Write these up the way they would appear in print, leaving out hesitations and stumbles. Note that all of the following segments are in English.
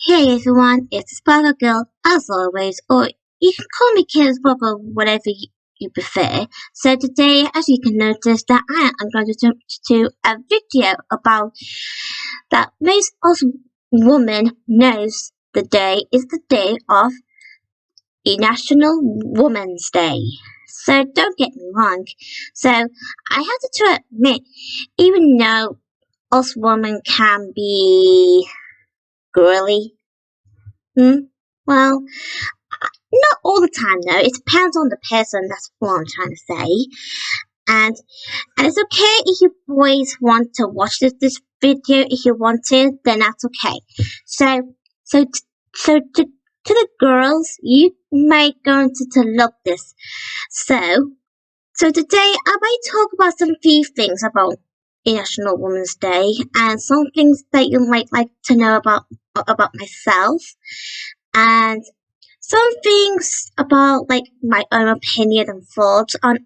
Hey everyone, it's Sparkle Girl as always, or you can call me Kid Sparkle, whatever you prefer. So today, as you can notice, that I am going to do a video about that most awesome woman knows the day is the day of National Women's Day. So don't get me wrong. So I have to admit, even though us women can be girly, well, not all the time though. It depends on the person. That's what I'm trying to say. And it's okay if you boys want to watch this video. If you want to, then that's okay. So to the girls, you might going to love this. So today I might talk about some few things about National Women's Day and some things that you might like to know about myself and some things about like my own opinion and thoughts on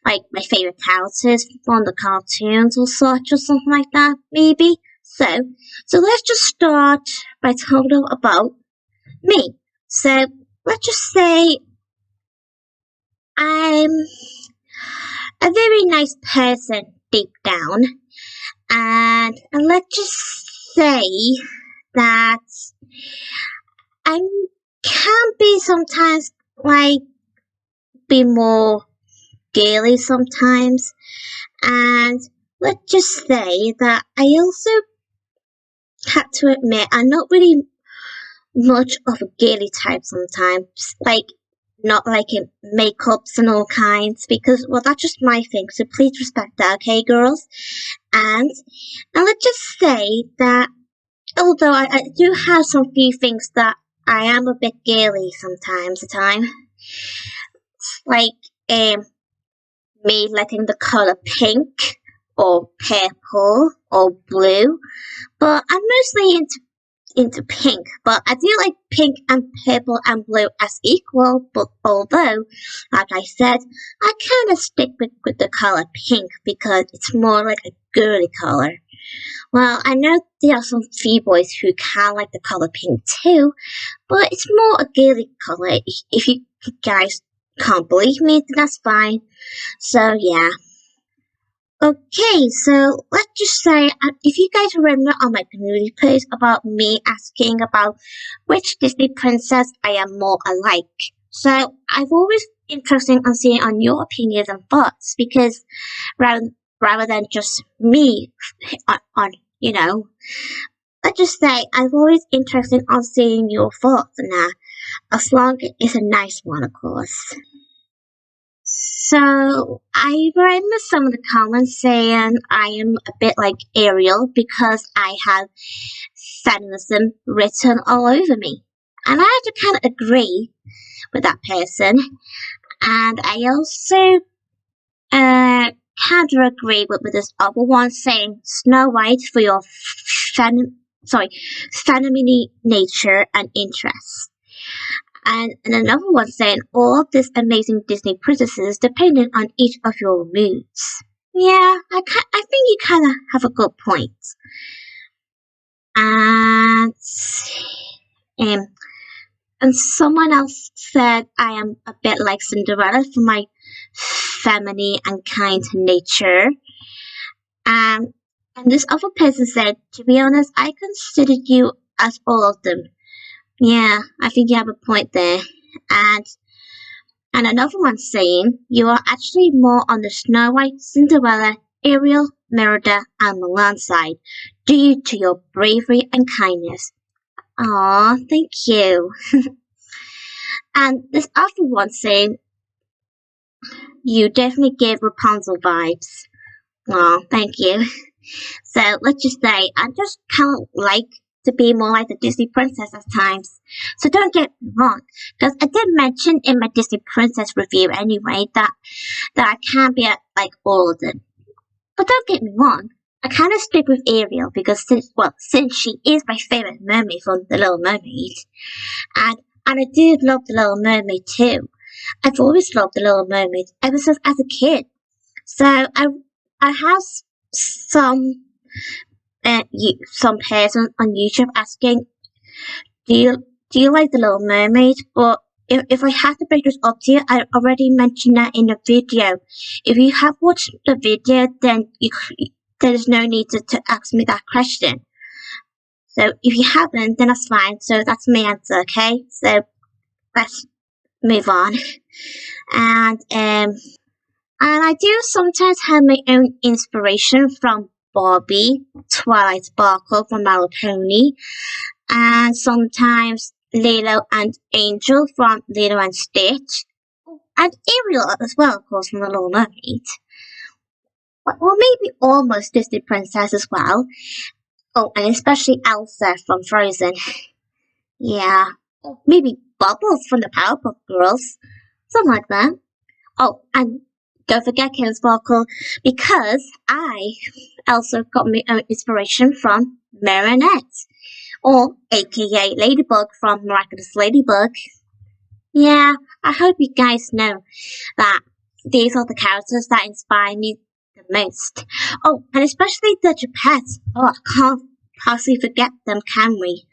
like my favorite characters from the cartoons or such or something like that maybe. So let's just start by talking about me. So let's just say I'm a very nice person deep down, and let's just say that I can be sometimes like be more gaily sometimes, and let's just say that I also had to admit I'm not really much of a gaily type sometimes, like not liking makeups and all kinds, because well that's just my thing, so please respect that, okay girls? And let's just say that although I do have some few things that I am a bit gaily sometimes at time, like me liking the colour pink or purple or blue, but I'm mostly into pink, but I do like pink and purple and blue as equal, but although, like I said, I kind of stick with the colour pink because it's more like a girly colour. Well, I know there are some few boys who can like the colour pink too, but it's more a girly colour. If you guys can't believe me, then that's fine. So yeah. Okay, so let's just say if you guys remember on my community post about me asking about which Disney princess I am more alike. So I've always interested on seeing on your opinions and thoughts because rather than just me on let's just say I've always interested on seeing your thoughts on that, as long as it's a nice one, of course. So I remember some of the comments saying I am a bit like Ariel because I have feminism written all over me. And I have to kind of agree with that person. And I also kind of agree with this other one saying Snow White for your feminine nature and interests. And another one saying all of these amazing Disney princesses depending on each of your moods. Yeah, I think you kind of have a good point. And um, and someone else said I am a bit like Cinderella for my feminine and kind nature. And this other person said, to be honest, I consider you as all of them. Yeah, I think you have a point there. And another one saying you are actually more on the Snow White, Cinderella, Ariel, Merida, and Mulan side, due to your bravery and kindness. Aw, thank you. And this other one saying you definitely give Rapunzel vibes. Aw, thank you. So let's just say I just kind of like to be more like the Disney princess at times. So don't get me wrong, because I did mention in my Disney princess review anyway that I can't be like all of them. But don't get me wrong, I kind of stick with Ariel because since she is my favorite mermaid from The Little Mermaid, and I do love The Little Mermaid too. I've always loved The Little Mermaid ever since as a kid. So I have some some person on YouTube asking, do you do you like the Little Mermaid? But if I had to break this up to you, I already mentioned that in the video. If you have watched the video, then there's no need to ask me that question. So if you haven't, then that's fine. So that's my answer, okay? So let's move on. And I do sometimes have my own inspiration from Barbie, Twilight Sparkle from My Little Pony, and sometimes Lilo and Angel from Lilo and Stitch, and Ariel as well, of course, from The Little Mermaid. Or maybe almost Disney Princess as well. Oh, and especially Elsa from Frozen. Yeah. Or maybe Bubbles from the Powerpuff Girls. Something like that. Oh, and don't forget Karen Sparkle, because I also got my own inspiration from Marinette, or aka Ladybug from Miraculous Ladybug. Yeah, I hope you guys know that these are the characters that inspire me the most. Oh, and especially the Gepettes. Oh, I can't possibly forget them, can we?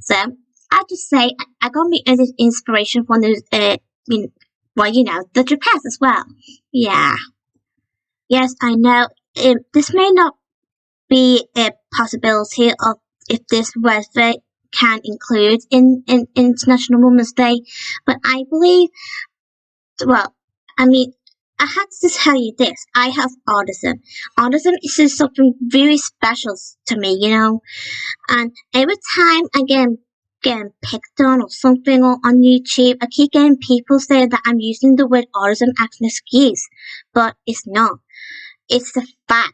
So, I just say I got my own inspiration from those, the Gepettes as well. Yeah. Yes, I know. This may not be a possibility of if this birthday can include in International Women's Day, but I believe, well, I mean, I had to tell you this. I have autism. Autism is just something very special to me, and every time I getting picked on or something or on YouTube, I keep getting people saying that I'm using the word autism as an excuse, but it's not. It's the fact.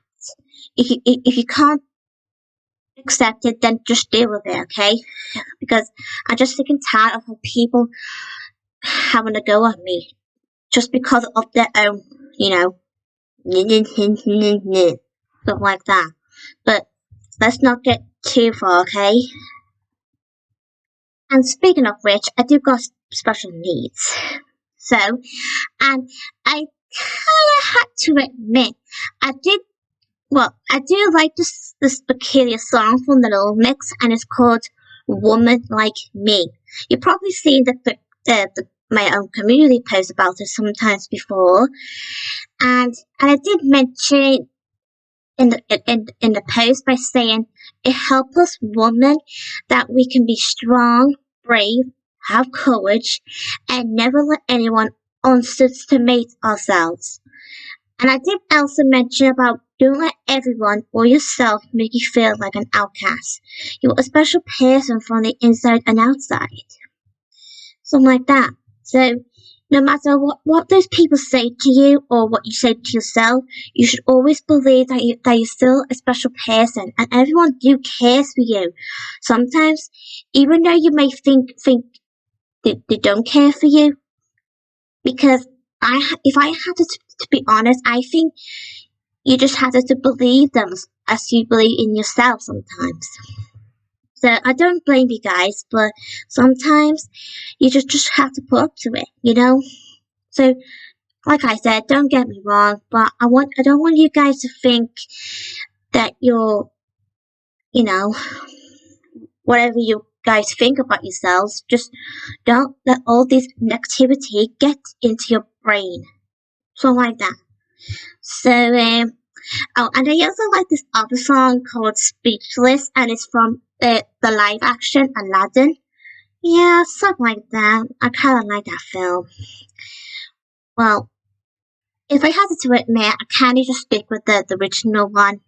If you can't accept it, then just deal with it, okay? Because I'm just sick and tired of how people having a go at me just because of their own, stuff like that. But let's not get too far, okay? And speaking of which, I do got special needs. So, and I kinda had to admit, I do like this peculiar song from the Little Mix, and it's called "Woman Like Me." You've probably seen my own community post about it sometimes before, and I did mention in the post by saying it helps us women that we can be strong, brave, have courage, and never let anyone underestimate ourselves. And I did also mention about don't let everyone or yourself make you feel like an outcast. You're a special person from the inside and outside. Something like that. So, no matter what those people say to you or what you say to yourself, you should always believe that you're still a special person and everyone do cares for you. Sometimes, even though you may think they don't care for you, because if I had to be honest, I think you just have to believe them as you believe in yourself sometimes. So I don't blame you guys, but sometimes you just have to put up to it, So, like I said, don't get me wrong, but I don't want you guys to think that you're, whatever you guys think about yourselves, just don't let all this negativity get into your brain. Something like that. So, oh, and I also like this other song called Speechless, and it's from the live action Aladdin. Yeah, something like that. I kind of like that film. Well, if I had to admit, I can't just stick with the original one.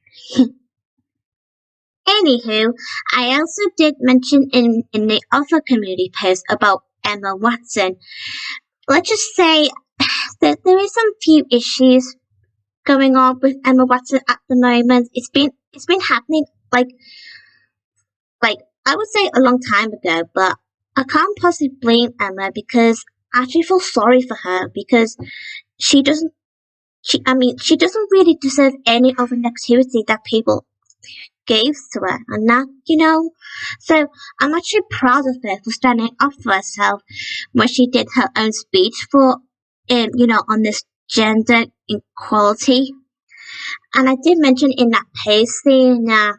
Anywho, I also did mention in the other community post about Emma Watson. Let's just say that there is some few issues going on with Emma Watson at the moment. It's been happening like I would say a long time ago, but I can't possibly blame Emma because I actually feel sorry for her because she doesn't really deserve any of the negativity that people gave to her and that, So I'm actually proud of her for standing up for herself when she did her own speech for on this gender equality. And I did mention in that post saying that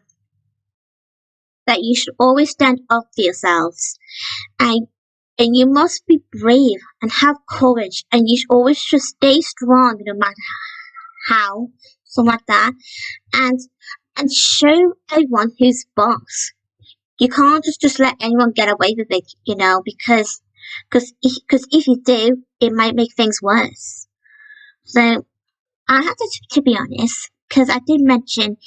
you should always stand up for yourselves, and and you must be brave and have courage, and you should always just stay strong no matter how, something like that, and and show everyone who's boss. You can't just let anyone get away with it, because if you do, it might make things worse. So I have to be honest, because I did mention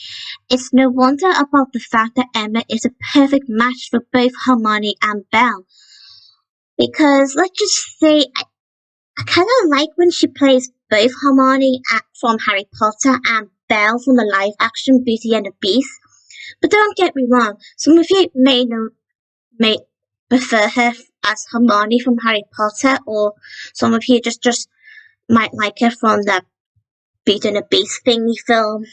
it's no wonder about the fact that Emma is a perfect match for both Hermione and Belle. Because let's just say I kind of like when she plays both Hermione from Harry Potter and Belle from the live action Beauty and the Beast. But don't get me wrong, some of you may prefer her as Hermione from Harry Potter, or some of you just might like her from the Beauty and the Beast thingy film.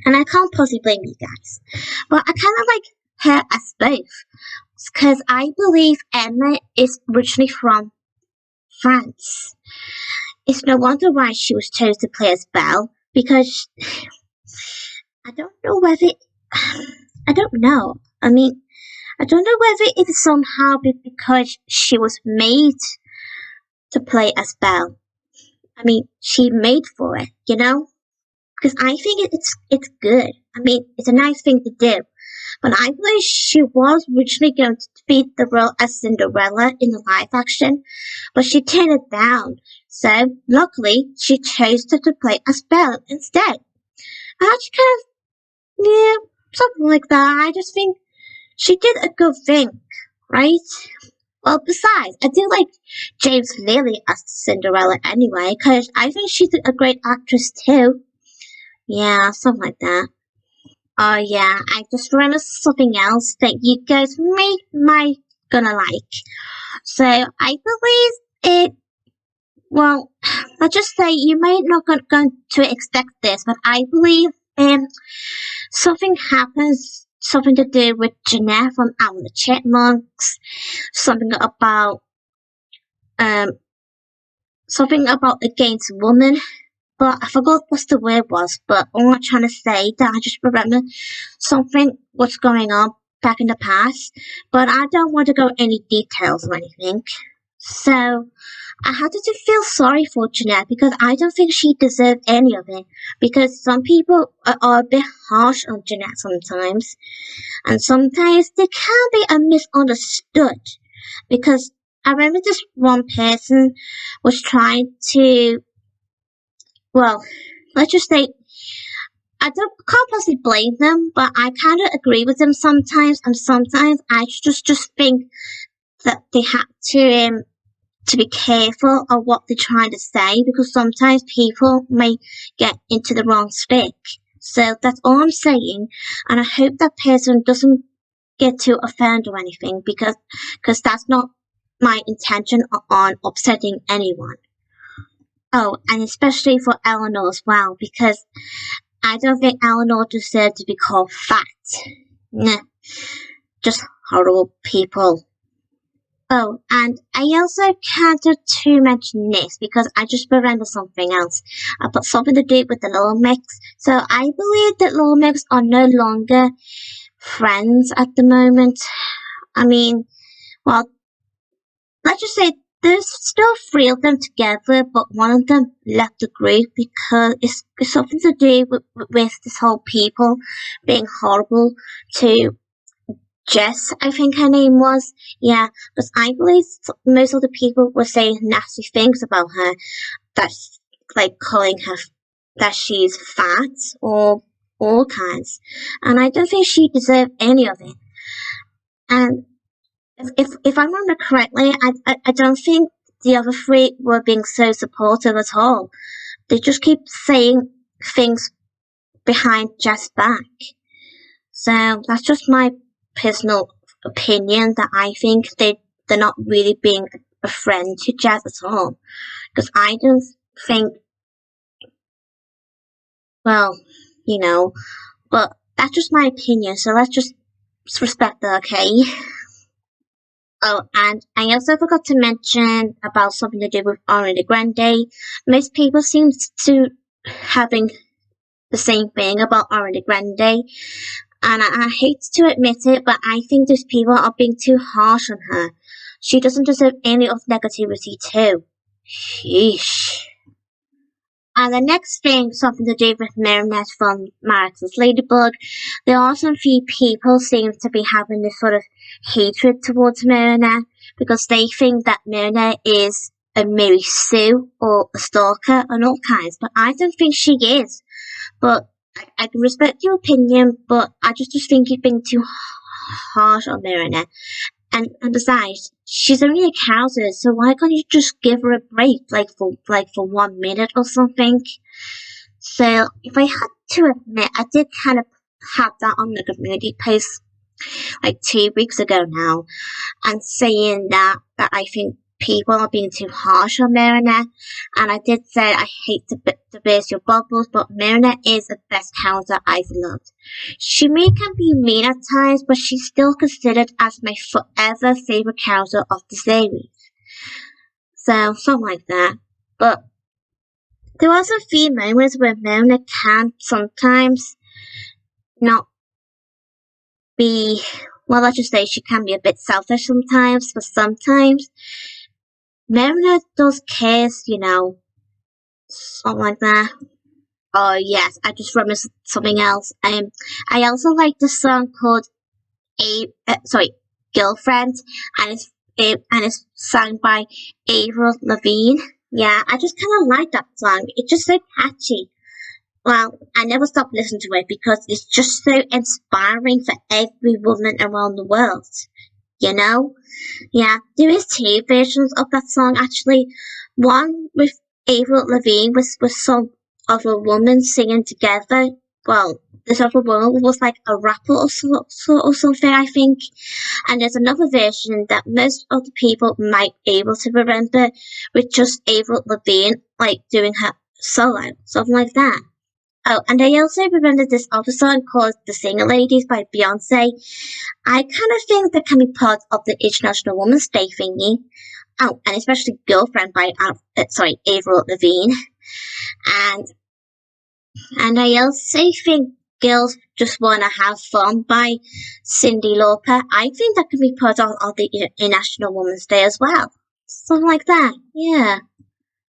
And I can't possibly blame you guys. But I kind of like her as both. Because I believe Emma is originally from France. It's no wonder why she was chosen to play as Belle, because I don't know whether I don't know. I mean, I don't know whether it is somehow because she was made to play as Belle. I mean, she made for it, because I think it's good. I mean, it's a nice thing to do. But I believe she was originally going to be the role as Cinderella in the live action, but she turned it down. So luckily, she chose to play as Belle instead. I just kind of, yeah, something like that. I just think she did a good thing, right? Well, besides, I do like James Lily as Cinderella anyway, because I think she's a great actress too. Yeah, something like that. Oh yeah, I just remember something else that you guys might gonna like. So I believe it. Well, let's just say you might not going to expect this, but I believe something happens, something to do with Jeanette from Out the Chipmunks, something about um something about against women. But I forgot what the word was, but all I'm trying to say that I just remember something what's going on back in the past, but I don't want to go any details or anything. So I had to feel sorry for Jeanette because I don't think she deserved any of it. Because some people are a bit harsh on Jeanette sometimes, and sometimes they can be misunderstood. Because I remember this one person was trying to, well, let's just say I can't possibly blame them, but I kind of agree with them sometimes, and sometimes I just think that they have to be careful of what they're trying to say, because sometimes people may get into the wrong stick. So that's all I'm saying, and I hope that person doesn't get too offended or anything, because that's not my intention on upsetting anyone. Oh, and especially for Eleanor as well, because I don't think Eleanor deserved to be called fat. Nah, just horrible people. Oh, and I also can't to mention this because I just remember something else about something to do with the Little Mix. So I believe that Little Mix are no longer friends at the moment. I mean, well, let's just say there's still three of them together, but one of them left the group because it's something to do with this whole people being horrible to Jess, I think her name was. Yeah, because I believe most of the people were saying nasty things about her. That's like calling her that she's fat or all kinds. And I don't think she deserved any of it. And if I remember correctly, I don't think the other three were being so supportive at all. They just keep saying things behind Jess' back. So that's just my personal opinion that I think they're not really being a friend to Jess at all. Because I don't think, well, but that's just my opinion, so let's just respect that, okay? Oh, and I also forgot to mention about something to do with Ariana Grande. Most people seem to having the same thing about Ariana Grande. And I hate to admit it, but I think those people are being too harsh on her. She doesn't deserve any of negativity too. Sheesh. And the next thing, something to do with Marinette from Marx's Ladybug, there are some few people seem to be having this sort of hatred towards Marinette because they think that Marinette is a Mary Sue or a stalker and all kinds, but I don't think she is. But I can respect your opinion, but I just think you're being too harsh on Marinette. And besides, she's only a character, so why can't you just give her a break, like for 1 minute or something? So if I had to admit, I did kind of have that on the community post like 2 weeks ago now, and saying that I think people are being too harsh on Marinette, and I did say I hate to burst your bubbles, but Marinette is the best character I've loved. She can be mean at times, but she's still considered as my forever favorite character of the series. So, something like that. But there are also a few moments where Marinette can sometimes not be, well, let's just say she can be a bit selfish sometimes, but sometimes Marinette does cares, something like that. Oh yes, I just remembered something else. I also like the song called Girlfriend, and it's sung by Avril Lavigne. Yeah, I just kind of like that song. It's just so catchy. Well, I never stop listening to it because it's just so inspiring for every woman around the world. You know? Yeah, there is two versions of that song actually. One with Avril Lavigne was some other woman singing together. Well, this other woman was like a rapper or something, I think. And there's another version that most of the people might be able to remember with just Avril Lavigne like doing her solo, something like that. Oh, and I also remember this other song called The Singer Ladies by Beyonce. I kind of think that can be part of the International Women's Day thingy. Oh, and especially Girlfriend by Avril Lavigne. And I also think Girls Just Wanna Have Fun by Cyndi Lauper. I think that can be part of the International Women's Day as well. Something like that, yeah.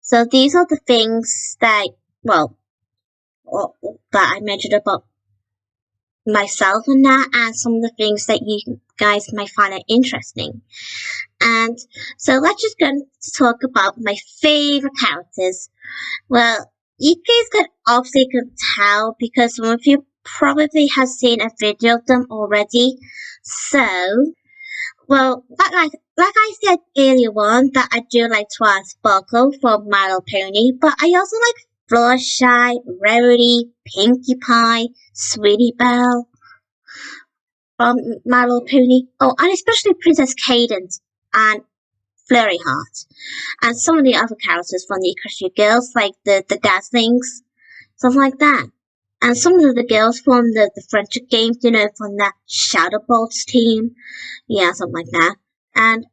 So these are the things that, well, that I mentioned about myself and that, and some of the things that you guys might find it interesting. And so let's just go to talk about my favorite characters. Well, you guys can obviously tell because some of you probably have seen a video of them already. So, well, like I said earlier on, that I do like Twilight Sparkle from My Little Pony, but I also like Fluttershy, Rarity, Pinkie Pie, Sweetie Belle from My Little Pony. Oh, and especially Princess Cadance and Flurry Heart. And some of the other characters from the Equestria Girls, like the Dazzlings, something like that. And some of the girls from the friendship games, from that Shadow Bolts team. Yeah, something like that. And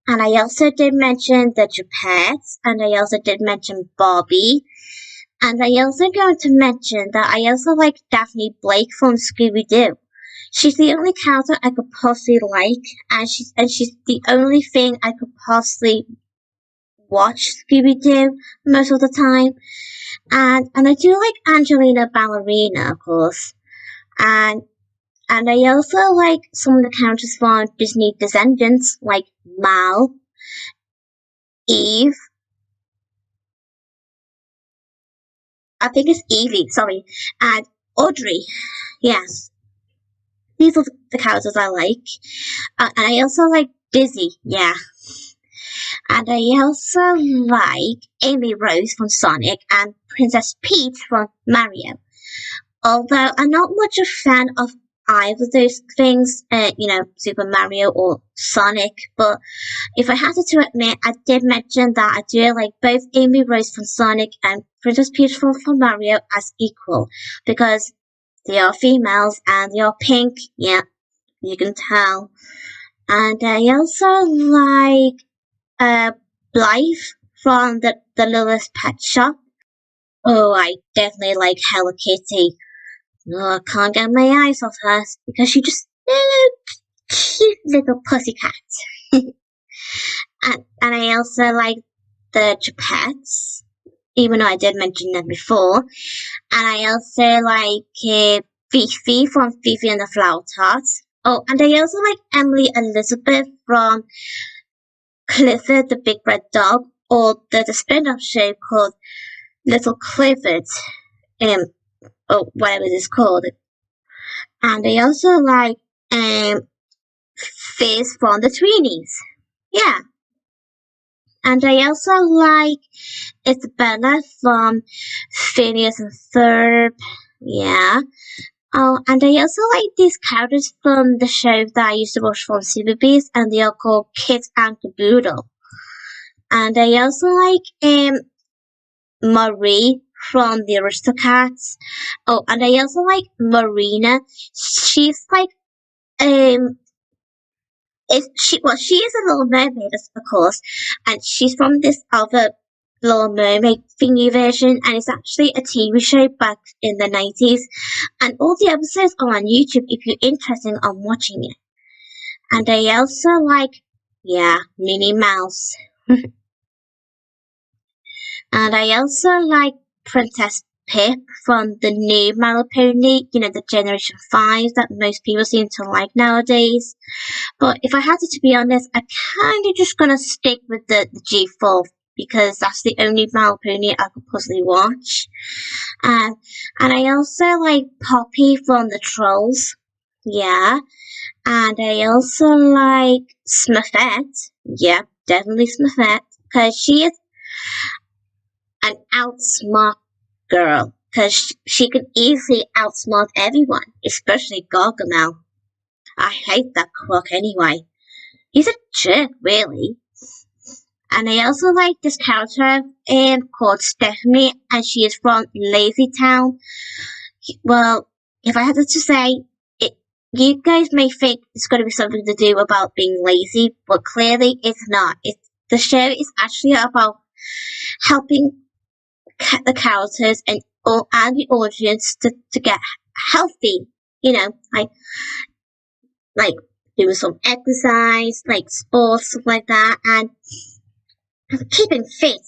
I also did mention the Gepettes, and I also did mention Barbie. And I also going to mention that I also like Daphne Blake from Scooby-Doo. She's the only character I could possibly like, and she's the only thing I could possibly watch Scooby-Doo most of the time. And I do like Angelina Ballerina, of course. And I also like some of the characters from Disney Descendants, like Mal, Eve. I think it's Evie, sorry. And Audrey. Yes. These are the characters I like. And I also like Dizzy, yeah. And I also like Amy Rose from Sonic and Princess Peach from Mario. Although I'm not much a fan of either of those things, Super Mario or Sonic, but if I had to admit, I did mention that I do like both Amy Rose from Sonic and Princess Peach from Mario as equal, because they are females and they are pink, yeah, you can tell. And I also like Blythe from the Littlest Pet Shop. Oh, I definitely like Hello Kitty. Oh, I can't get my eyes off her because she just cute little pussycat. And I also like the Gepettes, even though I did mention them before. And I also like Fifi from Fifi and the Flower Tarts. Oh, and I also like Emily Elizabeth from Clifford the Big Red Dog, or the spin-off show called Little Clifford, um, or whatever it is called. And I also like Fizz from the Tweenies. Yeah. And I also like Isabella from Phineas and Ferb. Yeah. Oh, and I also like these characters from the show that I used to watch from Super Beast, and they are called Kit and Caboodle. And I also like Marie from the Aristocats. Oh, and I also like Marina. She's like she is a little mermaid, of course, and she's from this other Little Mermaid thingy version, and it's actually a TV show back in the 90s, and all the episodes are on YouTube if you're interested in watching it. And I also like, yeah, Minnie Mouse. And I also like Princess Pip from the new My Little Pony, the Generation 5 that most people seem to like nowadays. But if I had to be honest, I'm kind of just gonna stick with the G4 because that's the only My Little Pony I could possibly watch. And I also like Poppy from the Trolls. Yeah. And I also like Smurfette. Yeah, definitely Smurfette. Because she is an outsmart girl. Because she can easily outsmart everyone, especially Gargamel. I hate that crook anyway. He's a jerk, really. And I also like this character called Stephanie, and she is from Lazy Town. Well, if I had to say, it, you guys may think it's going to be something to do about being lazy, but clearly it's not. The show is actually about helping the characters and the audience to get healthy. Like doing some exercise, like sports, stuff like that, and keeping fit,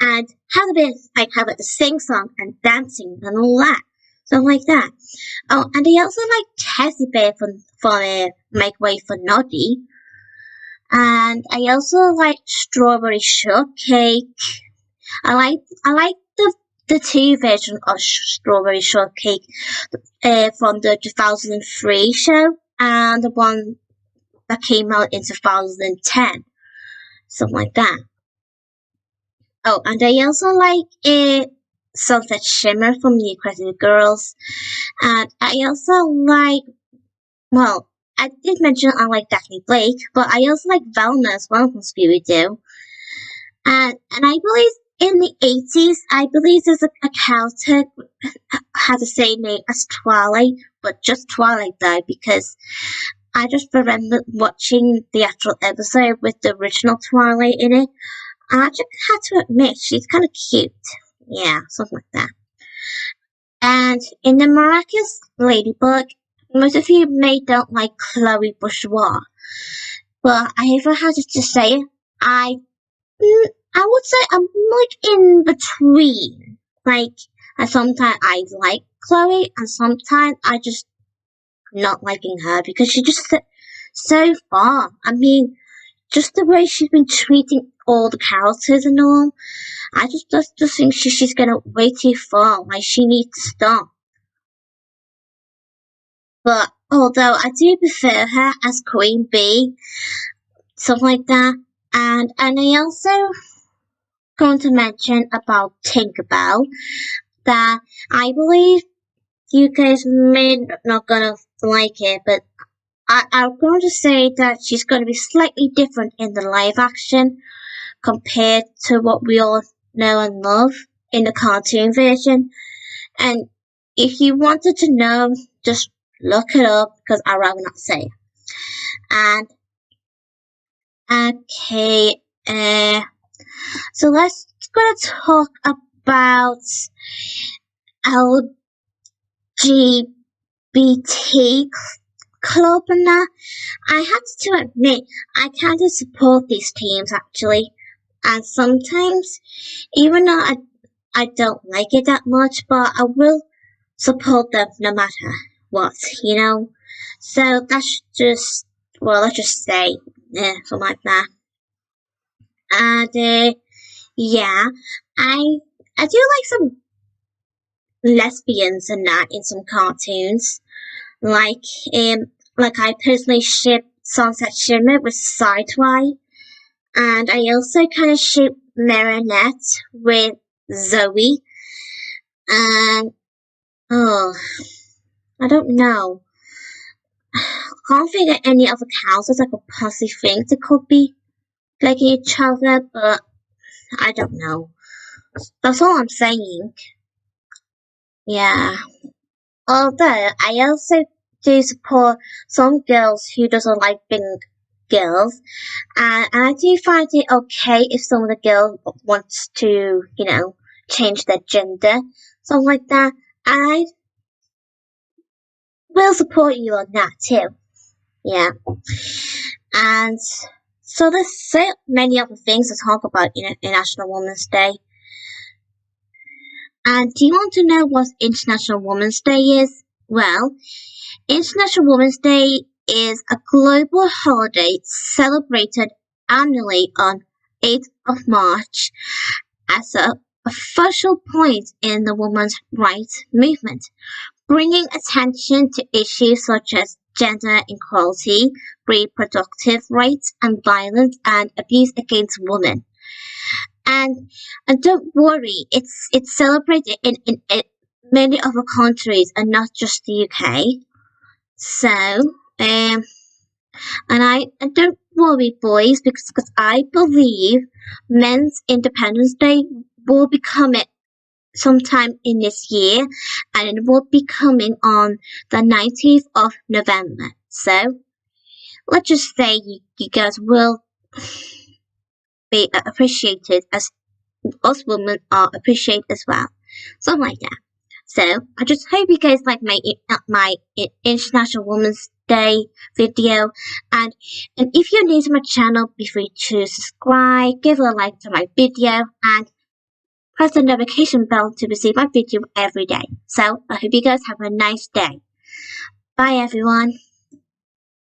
and have it to sing song and dancing and all that, stuff like that. Oh, and I also like Teddy Bear from Make Way for Noddy, and I also like Strawberry Shortcake. I like the two versions of Strawberry Shortcake from the 2003 show and the one that came out in 2010, something like that. Oh, and I also like Sunset Shimmer from the Aquatic Girls, and I also like, well, I did mention I like Daphne Blake, but I also like Velma as well from Scooby Doo, and I believe in the 80s, I believe there's a character had the same name as Twilight, but just Twilight though, because I just remember watching the actual episode with the original Twilight in it. I just had to admit, she's kind of cute. Yeah, something like that. And in the Miraculous Ladybug, most of you may don't like Chloe Bourgeois. But if I had to say it, I would say I'm like in between. Like, and sometimes I like Chloe, and sometimes I just not liking her because she's just so far. I mean, just the way she's been treating all the characters and all, I just think she's gonna way too far. Like, she needs to stop. But although I do prefer her as Queen Bee, something like that, and I also going to mention about Tinkerbell that I believe you guys may not gonna like it, but I'm going to say that she's going to be slightly different in the live action compared to what we all know and love in the cartoon version. And if you wanted to know, just look it up because I'd rather not say. And okay, so let's gonna talk about LGBT club and that. I have to admit, I kind of support these teams actually. And sometimes, even though I don't like it that much, but I will support them no matter what, you know? So that's just, well, let's just say, something like that. And, yeah, I, I do like some lesbians and that in some cartoons. Like, like I personally ship Sunset Shimmer with Sideway. And I also kind of ship Marinette with Zoe. And, oh, I don't know. I can't think of any other characters I could possibly think they could be like each other, but I don't know. That's all I'm saying. Yeah. Although I also do support some girls who doesn't like being girls, and I do find it okay if some of the girls wants to, change their gender, something like that. I will support you on that too. Yeah. And so there's so many other things to talk about in International Women's Day. And do you want to know what International Women's Day is? Well, International Women's Day is a global holiday celebrated annually on 8th of March as a focal point in the women's rights movement, bringing attention to issues such as gender equality, reproductive rights, and violence and abuse against women. And don't worry, it's celebrated in many other countries and not just the UK. So, and don't worry, boys, because I believe Men's Independence Day will be coming sometime in this year, and it will be coming on the 19th of November. So, let's just say you guys will be appreciated as us women are appreciated as well. Something like that. So I just hope you guys like my International Women's Day video, and if you're new to my channel, be free to subscribe, give a like to my video, and press the notification bell to receive my video every day. So I hope you guys have a nice day. Bye everyone.